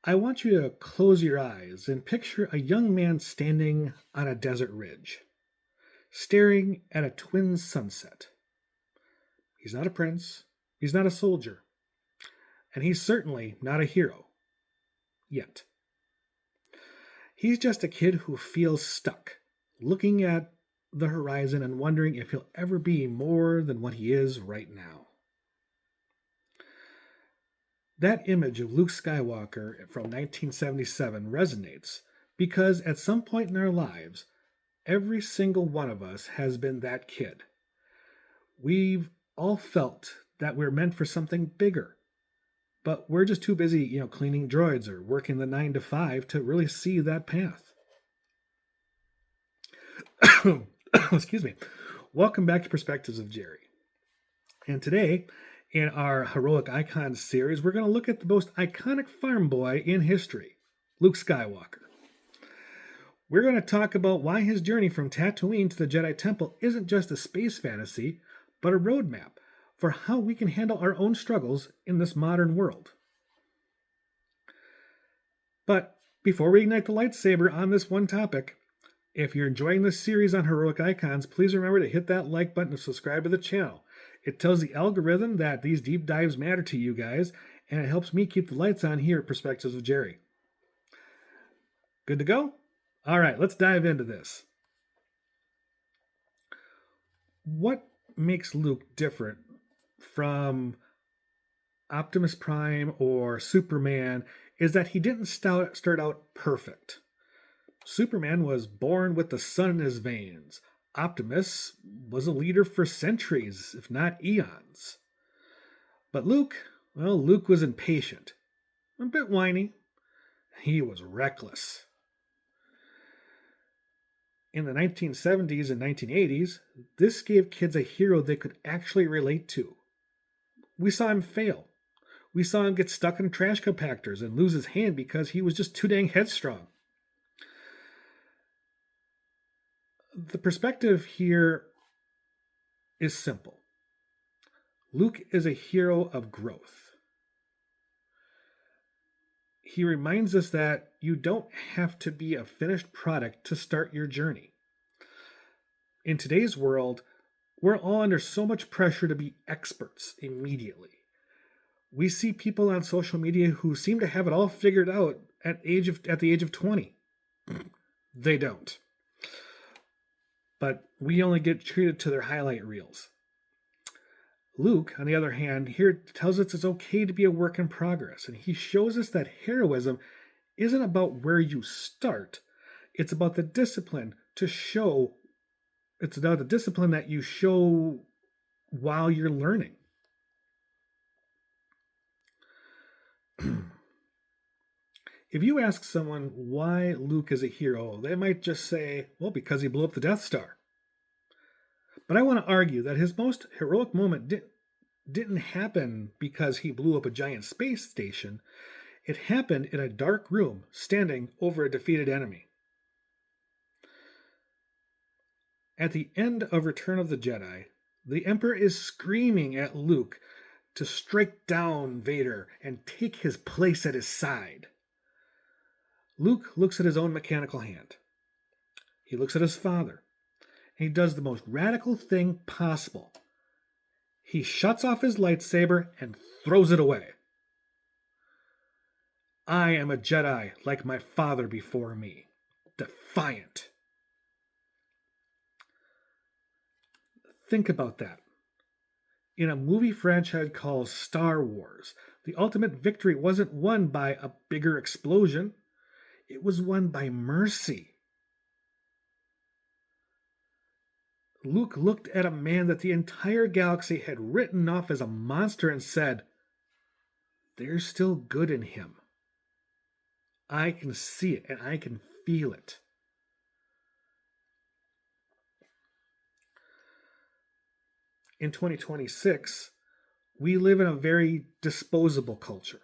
I want you to close your eyes and picture a young man standing on a desert ridge, staring at a twin sunset. He's not a prince, he's not a soldier, and he's certainly not a hero yet. He's just a kid who feels stuck, looking at the horizon and wondering if he'll ever be more than what he is right now. That image of Luke Skywalker from 1977 resonates because at some point in our lives, every single one of us has been that kid. We've all felt that we're meant for something bigger, but we're just too busy, cleaning droids or working the 9 to 5 to really see that path. Excuse me. Welcome back to Perspectives of Jerry. And today, in our Heroic Icons series, we're going to look at the most iconic farm boy in history, Luke Skywalker. We're going to talk about why his journey from Tatooine to the Jedi Temple isn't just a space fantasy, but a roadmap for how we can handle our own struggles in this modern world. But before we ignite the lightsaber on this one topic, if you're enjoying this series on Heroic Icons, please remember to hit that like button and subscribe to the channel. It tells the algorithm that these deep dives matter to you guys, and it helps me keep the lights on here at Perspectives of Jerry. Good to go? All right, let's dive into this. What makes Luke different from Optimus Prime or Superman is that he didn't start out perfect. Superman was born with the sun in his veins. Optimus was a leader for centuries, if not eons. But Luke was impatient, a bit whiny. He was reckless. In the 1970s and 1980s, this gave kids a hero they could actually relate to. We saw him fail. We saw him get stuck in trash compactors and lose his hand because he was just too dang headstrong. The perspective here is simple. Luke is a hero of growth. He reminds us that you don't have to be a finished product to start your journey. In today's world, we're all under so much pressure to be experts immediately. We see people on social media who seem to have it all figured out at the age of 20. They don't. But we only get treated to their highlight reels. Luke, on the other hand, here tells us it's okay to be a work in progress, and he shows us that heroism isn't about where you start. It's about the discipline that you show while you're learning. If you ask someone why Luke is a hero, they might just say, well, because he blew up the Death Star. But I want to argue that his most heroic moment didn't happen because he blew up a giant space station. It happened in a dark room, standing over a defeated enemy. At the end of Return of the Jedi, the Emperor is screaming at Luke to strike down Vader and take his place at his side. Luke looks at his own mechanical hand. He looks at his father. And he does the most radical thing possible. He shuts off his lightsaber and throws it away. I am a Jedi like my father before me. Defiant. Think about that. In a movie franchise called Star Wars, the ultimate victory wasn't won by a bigger explosion. It was won by mercy. Luke looked at a man that the entire galaxy had written off as a monster and said, there's still good in him. I can see it and I can feel it. In 2026, we live in a very disposable culture.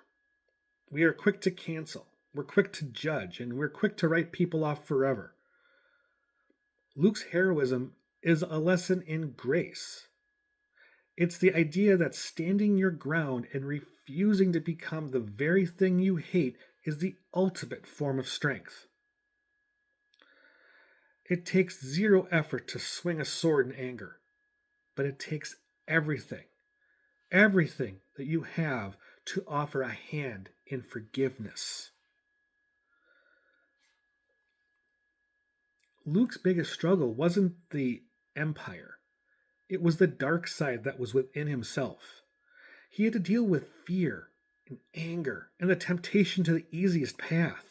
We are quick to cancel, we're quick to judge, and we're quick to write people off forever. Luke's heroism is a lesson in grace. It's the idea that standing your ground and refusing to become the very thing you hate is the ultimate form of strength. It takes zero effort to swing a sword in anger, but it takes everything that you have to offer a hand in forgiveness. Luke's biggest struggle wasn't the Empire, it was the dark side that was within himself. He had to deal with fear and anger and the temptation to the easiest path.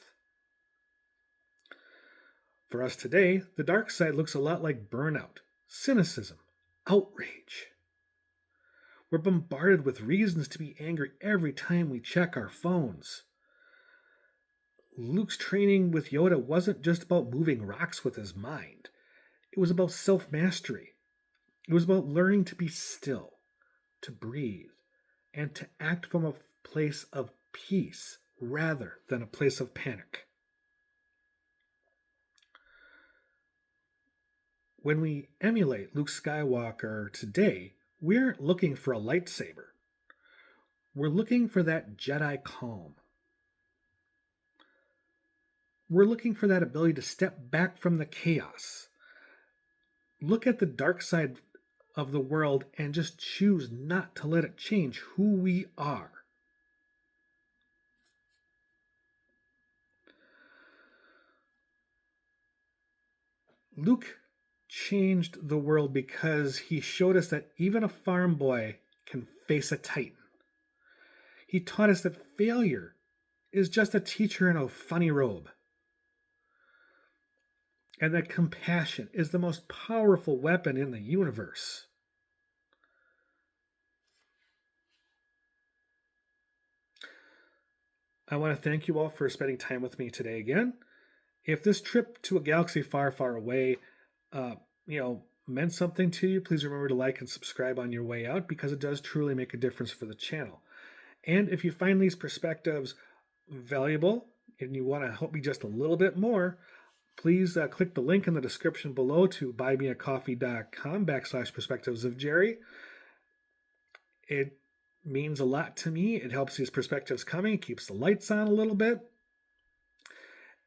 For us today, the dark side looks a lot like burnout, cynicism, outrage. We're bombarded with reasons to be angry every time we check our phones. Luke's training with Yoda wasn't just about moving rocks with his mind, it was about self mastery. It was about learning to be still, to breathe, and to act from a place of peace rather than a place of panic. When we emulate Luke Skywalker today, we aren't looking for a lightsaber. We're looking for that Jedi calm. We're looking for that ability to step back from the chaos, look at the dark side of the world, and just choose not to let it change who we are. Luke changed the world because he showed us that even a farm boy can face a titan. He taught us that failure is just a teacher in a funny robe, and that compassion is the most powerful weapon in the universe. I want to thank you all for spending time with me today again. If this trip to a galaxy far, far away, uh, meant something to you, please remember to like and subscribe on your way out because it does truly make a difference for the channel. And if you find these perspectives valuable and you want to help me just a little bit more, please click the link in the description below to buymeacoffee.com/perspectives of Jerry. It means a lot to me. It helps these perspectives coming. It keeps the lights on a little bit.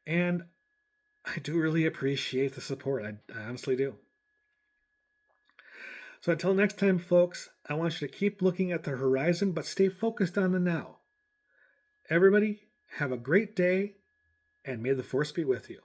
And I do really appreciate the support. I honestly do. So until next time, folks, I want you to keep looking at the horizon, but stay focused on the now. Everybody, have a great day, and may the Force be with you.